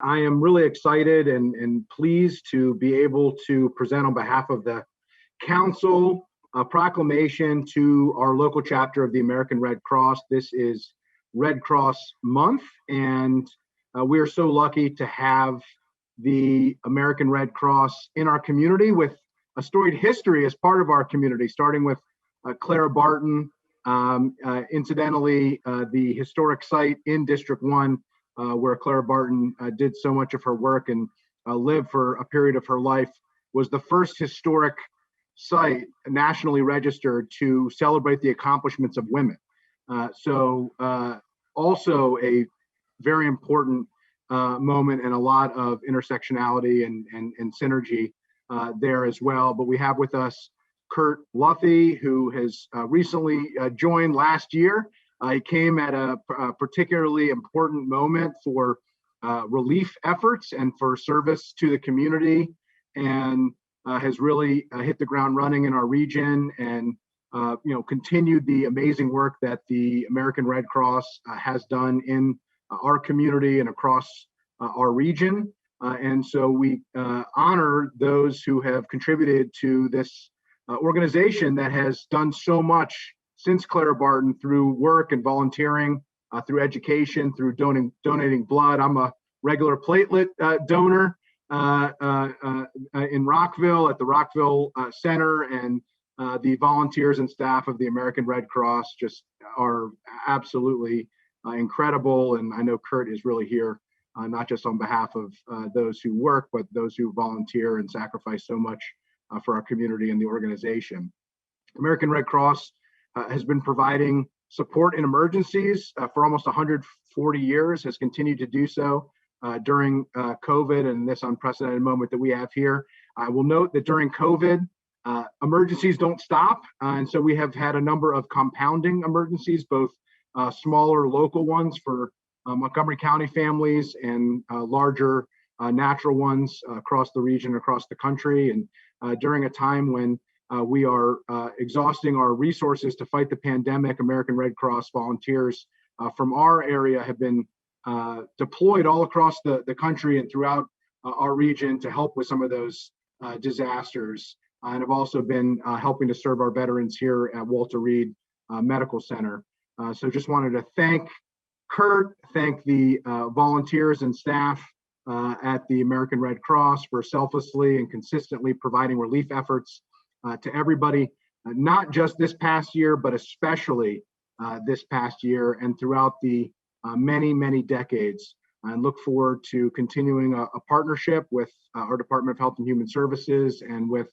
I am really excited and pleased to be able to present on behalf of the council a proclamation to our local chapter of the American Red Cross. This is Red Cross Month, and we are so lucky to have the American Red Cross in our community with a storied history as part of our community, starting with Clara Barton, incidentally, the historic site in District 1 where Clara Barton did so much of her work and lived for a period of her life, was the first historic site nationally registered to celebrate the accomplishments of women. Also a very important moment and a lot of intersectionality and synergy there as well. But we have with us Kurt Luffy, who has recently joined last year. He came at a particularly important moment for relief efforts and for service to the community, and has really hit the ground running in our region and continued the amazing work that the American Red Cross has done in our community and across our region. And so we honor those who have contributed to this organization that has done so much since Clara Barton through work and volunteering, through education, through donating blood. I'm a regular platelet donor in Rockville at the Rockville Center, and the volunteers and staff of the American Red Cross just are absolutely incredible. And I know Kurt is really here, not just on behalf of those who work, but those who volunteer and sacrifice so much for our community and the organization. American Red Cross has been providing support in emergencies for almost 140 years, has continued to do so during COVID and this unprecedented moment that we have here. I will note that during COVID, emergencies don't stop. And so we have had a number of compounding emergencies, both smaller local ones for Montgomery County families and larger natural ones across the region, across the country. And during a time when we are exhausting our resources to fight the pandemic, American Red Cross volunteers from our area have been deployed all across the country and throughout our region to help with some of those disasters, and have also been helping to serve our veterans here at Walter Reed Medical Center. So just wanted to thank Kurt, thank the volunteers and staff at the American Red Cross for selflessly and consistently providing relief efforts to everybody, not just this past year, but especially this past year and throughout the many decades. And look forward to continuing a partnership with our Department of Health and Human Services and with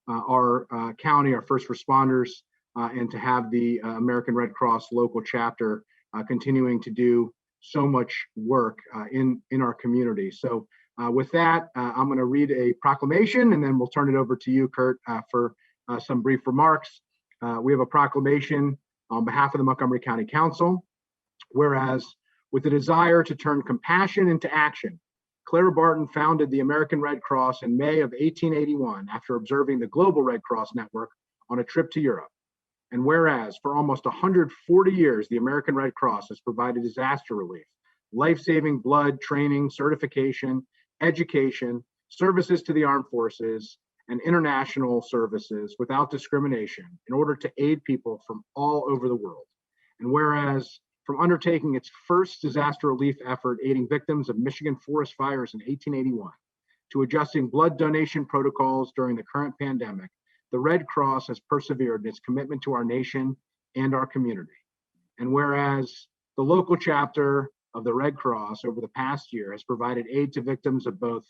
our county, our first responders, and to have the American Red Cross local chapter continuing to do so much work in our community. So with that, I'm going to read a proclamation, and then we'll turn it over to you, Kurt, for some brief remarks. We have a proclamation on behalf of the Montgomery County Council. Whereas, with a desire to turn compassion into action, Clara Barton founded the American Red Cross in May of 1881 after observing the Global Red Cross Network on a trip to Europe. And whereas, for almost 140 years, the American Red Cross has provided disaster relief, life-saving blood training, certification, education, services to the armed forces, and international services without discrimination in order to aid people from all over the world. And whereas, from undertaking its first disaster relief effort aiding victims of Michigan forest fires in 1881 to adjusting blood donation protocols during the current pandemic, the Red Cross has persevered in its commitment to our nation and our community. And whereas the local chapter of the Red Cross over the past year has provided aid to victims of both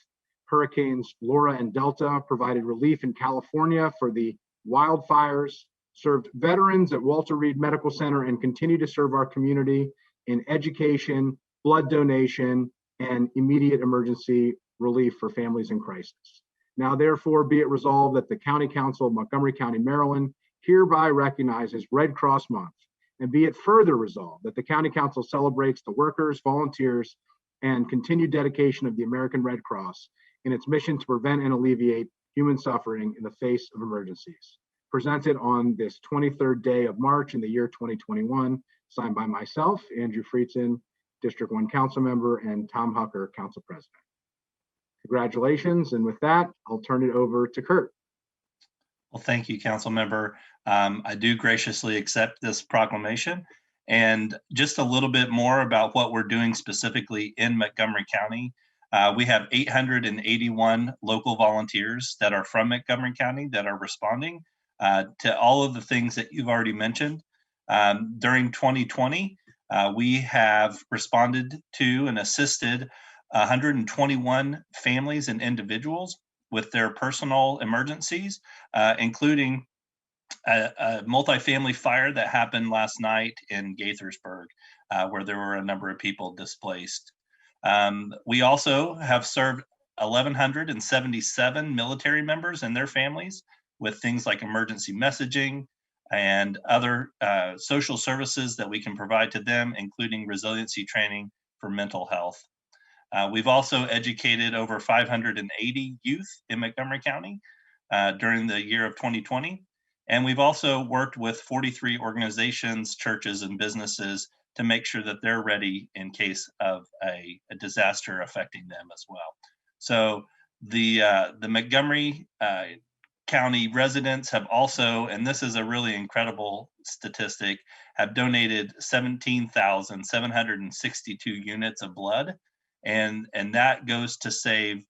Hurricanes Laura and Delta, provided relief in California for the wildfires, served veterans at Walter Reed Medical Center, and continue to serve our community in education, blood donation, and immediate emergency relief for families in crisis. Now, therefore, be it resolved that the County Council of Montgomery County, Maryland, hereby recognizes Red Cross Month, and be it further resolved that the County Council celebrates the workers, volunteers, and continued dedication of the American Red Cross in its mission to prevent and alleviate human suffering in the face of emergencies. Presented on this 23rd day of March in the year 2021, signed by myself, Andrew Friedson, District 1 Council Member, and Tom Hucker, Council President. Congratulations. And with that, I'll turn it over to Kurt. Well, thank you, Councilmember. I do graciously accept this proclamation. And just a little bit more about what we're doing specifically in Montgomery County. We have 881 local volunteers that are from Montgomery County that are responding to all of the things that you've already mentioned. During 2020, we have responded to and assisted 121 families and individuals with their personal emergencies, including a multifamily fire that happened last night in Gaithersburg, where there were a number of people displaced. We also have served 1,177 military members and their families with things like emergency messaging and other social services that we can provide to them, including resiliency training for mental health. We've also educated over 580 youth in Montgomery County during the year of 2020. And we've also worked with 43 organizations, churches, and businesses to make sure that they're ready in case of a disaster affecting them as well. So the Montgomery County residents have also, and this is a really incredible statistic, have donated 17,762 units of blood. And that goes to save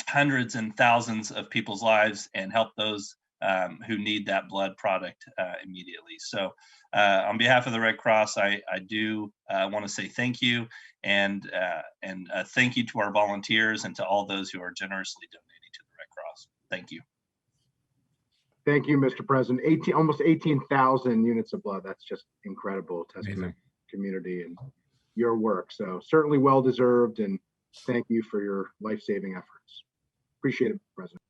hundreds and thousands of people's lives and help those who need that blood product immediately. So on behalf of the Red Cross, I do want to say thank you, and thank you to our volunteers and to all those who are generously donating to the Red Cross. Thank you. Thank you, Mr. President. Almost 18,000 units of blood. That's just incredible. Testament to the community and your work. So certainly well deserved, and thank you for your life-saving efforts. Appreciate it, President.